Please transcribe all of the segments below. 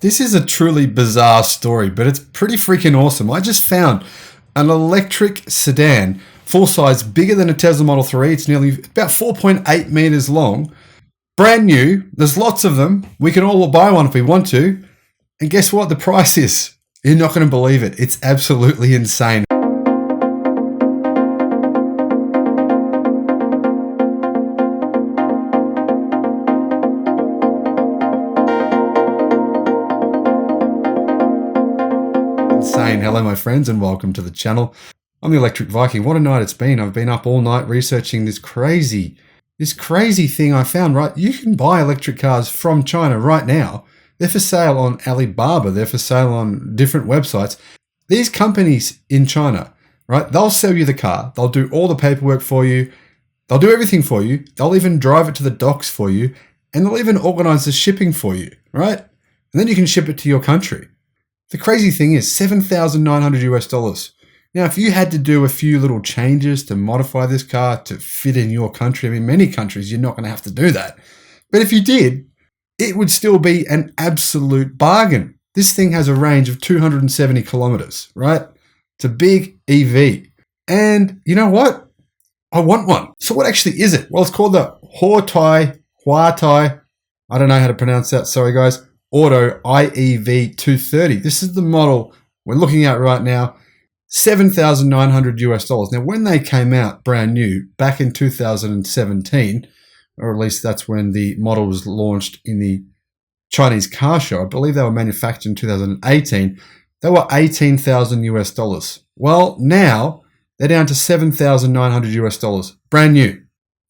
This is a truly bizarre story, but it's pretty freaking awesome. I just found an electric sedan, full size, bigger than a Tesla Model 3. It's nearly about 4.8 meters long. Brand new. There's lots of them. We can all buy one if we want to. And guess what the price is? You're not going to believe it. It's absolutely insane. Hello my friends and welcome to the channel. I'm the Electric Viking. What a night it's been. I've been up all night researching this crazy thing I found, right? You can buy electric cars from China right now. They're for sale on Alibaba. They're for sale on different websites. These companies in China, right? They'll sell you the car. They'll do all the paperwork for you. They'll do everything for you. They'll even drive it to the docks for you. And they'll even organize the shipping for you, right? And then you can ship it to your country. The crazy thing is $7,900 US. Now, if you had to do a few little changes to modify this car to fit in your country, I mean, many countries, you're not going to have to do that. But if you did, it would still be an absolute bargain. This thing has a range of 270 kilometers, right? It's a big EV. And you know what? I want one. So what actually is it? Well, it's called the Hawtai. I don't know how to pronounce that. Sorry, guys. Auto IEV 230. This is the model we're looking at right now. $7,900 US. Now, when they came out brand new back in 2017, or at least that's when the model was launched in the Chinese car show, I believe they were manufactured in 2018, they were $18,000 US. Well, now they're down to $7,900 US. Brand new.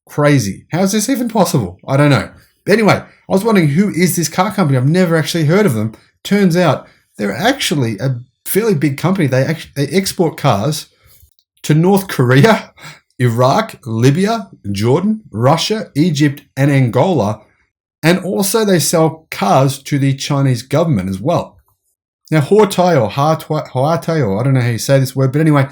Crazy. How is this even possible? I don't know. But anyway, I was wondering, who is this car company? I've never actually heard of them. Turns out they're actually a fairly big company. They export cars to North Korea, Iraq, Libya, Jordan, Russia, Egypt, and Angola. And also they sell cars to the Chinese government as well. Now, Hawtai or I don't know how you say this word, but anyway,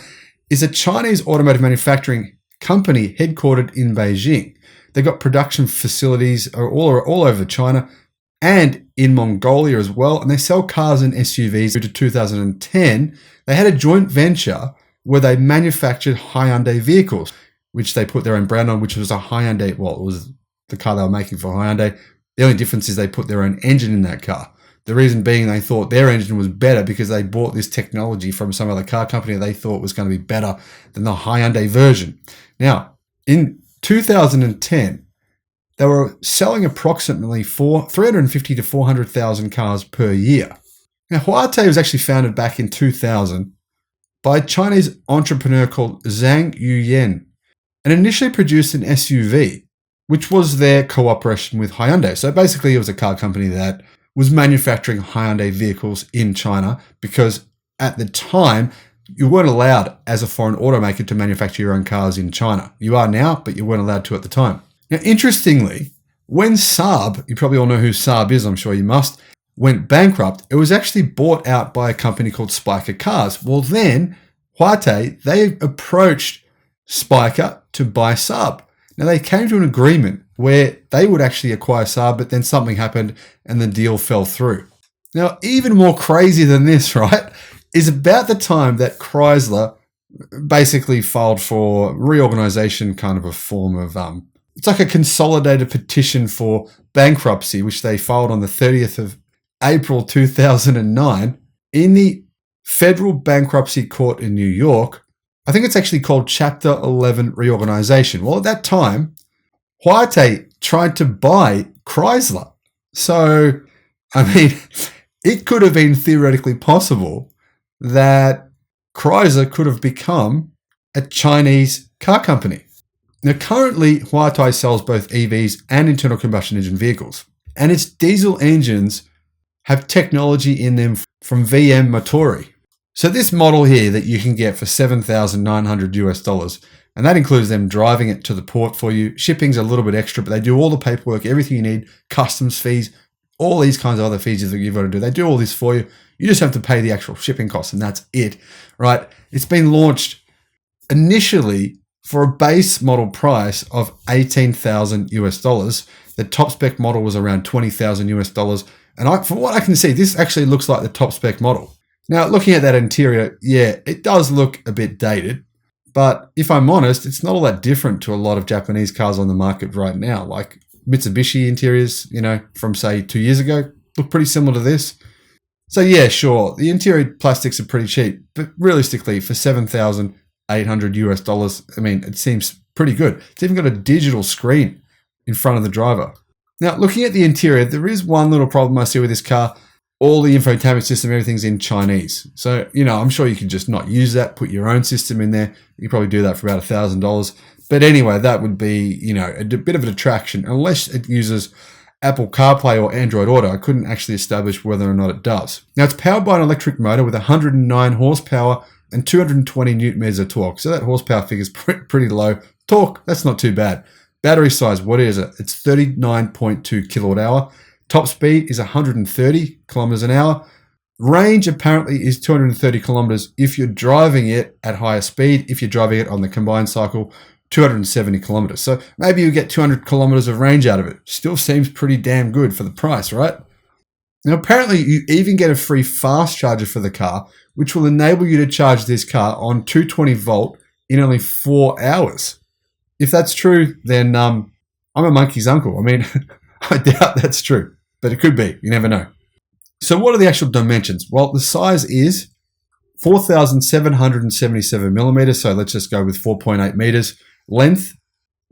is a Chinese automotive manufacturing company headquartered in Beijing. They've got production facilities all over China and in Mongolia as well. And they sell cars and SUVs. To 2010, they had a joint venture where they manufactured Hyundai vehicles, which they put their own brand on, which was a Hyundai. Well, it was the car they were making for Hyundai. The only difference is they put their own engine in that car. The reason being they thought their engine was better because they bought this technology from some other car company they thought was going to be better than the Hyundai version. Now, in 2010, they were selling approximately 350 to 400,000 cars per year. Now, Hawtai was actually founded back in 2000 by a Chinese entrepreneur called Zhang Yuyan and initially produced an SUV, which was their cooperation with Hyundai. So basically, it was a car company that was manufacturing Hyundai vehicles in China because at the time, you weren't allowed as a foreign automaker to manufacture your own cars in China. You are now, but you weren't allowed to at the time. Now, interestingly, when Saab, you probably all know who Saab is, I'm sure you must, went bankrupt, it was actually bought out by a company called Spiker Cars. Well, then Hawtai, they approached Spiker to buy Saab. Now, they came to an agreement where they would actually acquire Saab, but then something happened and the deal fell through. Now, even more crazy than this, right, is about the time that Chrysler basically filed for reorganization, kind of a form of, it's like a consolidated petition for bankruptcy, which they filed on the 30th of April 2009 in the Federal Bankruptcy Court in New York. I think it's actually called Chapter 11 Reorganization. Well, at that time, Hawtai tried to buy Chrysler. So, I mean, it could have been theoretically possible that Chrysler could have become a Chinese car company. Now, currently, Hawtai sells both EVs and internal combustion engine vehicles, and its diesel engines have technology in them from VM Motori. So this model here that you can get for $7,900 US, and that includes them driving it to the port for you. Shipping's a little bit extra, but they do all the paperwork, everything you need, customs fees, all these kinds of other features that you've got to do. They do all this for you. You just have to pay the actual shipping costs, and that's it, right? It's been launched initially for a base model price of $18,000 US. The top spec model was around $20,000 US, And from what I can see, this actually looks like the top spec model. Now, looking at that interior, yeah, it does look a bit dated. But if I'm honest, it's not all that different to a lot of Japanese cars on the market right now. Like Mitsubishi interiors, from say 2 years ago, look pretty similar to this. So yeah, sure, the interior plastics are pretty cheap, but realistically, for $7,800 I mean, it seems pretty good. It's even got a digital screen in front of the driver. Now, looking at the interior, there is one little problem I see with this car. All the infotainment system, everything's in Chinese. So, I'm sure you could just not use that, put your own system in there. You could probably do that for about $1,000. But anyway, that would be, a bit of a detraction, unless it uses Apple CarPlay or Android Auto. I couldn't actually establish whether or not it does. Now, it's powered by an electric motor with 109 horsepower and 220 newton meters of torque. So that horsepower figure is pretty low. Torque, that's not too bad. Battery size, what is it? It's 39.2 kilowatt hour. Top speed is 130 kilometers an hour. Range apparently is 230 kilometers if you're driving it at higher speed. If you're driving it on the combined cycle, 270 kilometers. So maybe you get 200 kilometers of range out of it. Still seems pretty damn good for the price, right? Now, apparently you even get a free fast charger for the car, which will enable you to charge this car on 220 volt in only 4 hours. If that's true, then I'm a monkey's uncle. I mean, I doubt that's true, but it could be. You never know. So what are the actual dimensions? Well, the size is 4,777 millimeters. So let's just go with 4.8 meters. Length,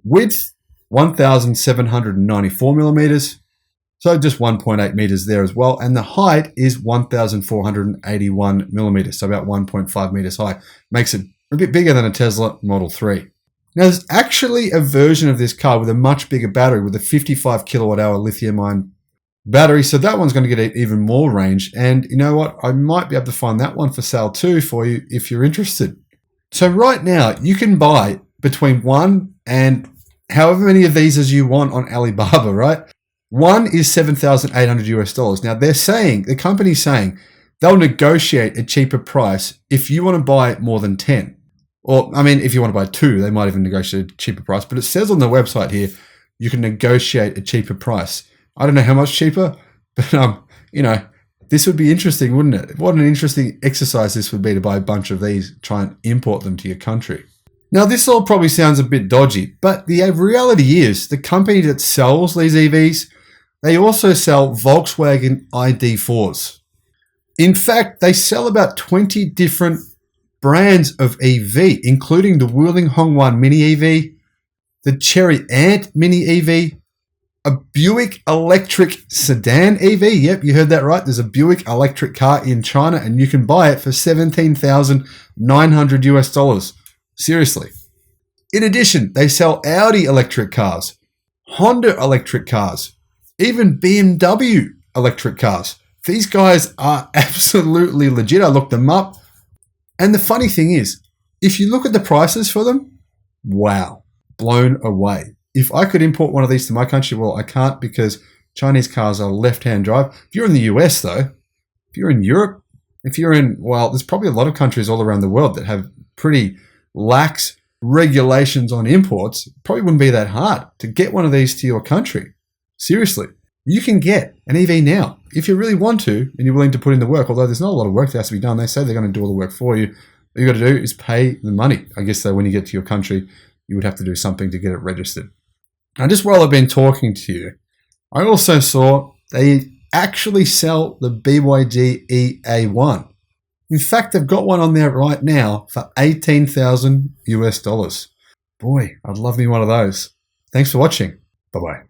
width, 1,794 millimeters. So just 1.8 meters there as well. And the height is 1,481 millimeters. So about 1.5 meters high. Makes it a bit bigger than a Tesla Model 3. Now, there's actually a version of this car with a much bigger battery with a 55 kilowatt hour lithium-ion battery. So that one's going to get even more range. And you know what? I might be able to find that one for sale too for you if you're interested. So right now, you can buy between one and however many of these as you want on Alibaba, right? One is $7,800. Now, the company's saying they'll negotiate a cheaper price if you want to buy more than 10. Or, I mean, if you want to buy 2, they might even negotiate a cheaper price. But it says on the website here, you can negotiate a cheaper price. I don't know how much cheaper, but, this would be interesting, wouldn't it? What an interesting exercise this would be to buy a bunch of these, try and import them to your country. Now, this all probably sounds a bit dodgy, but the reality is the company that sells these EVs, they also sell Volkswagen ID4s. In fact, they sell about 20 different brands of EV, including the Wuling Hongwan Mini EV, the Chery Ant Mini EV, a Buick electric sedan EV. Yep, you heard that right. There's a Buick electric car in China and you can buy it for $17,900. Seriously. In addition, they sell Audi electric cars, Honda electric cars, even BMW electric cars. These guys are absolutely legit. I looked them up. And the funny thing is, if you look at the prices for them, wow, blown away. If I could import one of these to my country, well, I can't because Chinese cars are left-hand drive. If you're in the US, though, if you're in Europe, there's probably a lot of countries all around the world that have pretty lax regulations on imports. It probably wouldn't be that hard to get one of these to your country. Seriously, you can get an EV now if you really want to and you're willing to put in the work, although there's not a lot of work that has to be done. They say they're going to do all the work for you. All you got to do is pay the money. I guess, though, when you get to your country, you would have to do something to get it registered. Now, just while I've been talking to you, I also saw they actually sell the BYD EA1. In fact, they've got one on there right now for $18,000 US. Boy, I'd love me one of those. Thanks for watching. Bye-bye.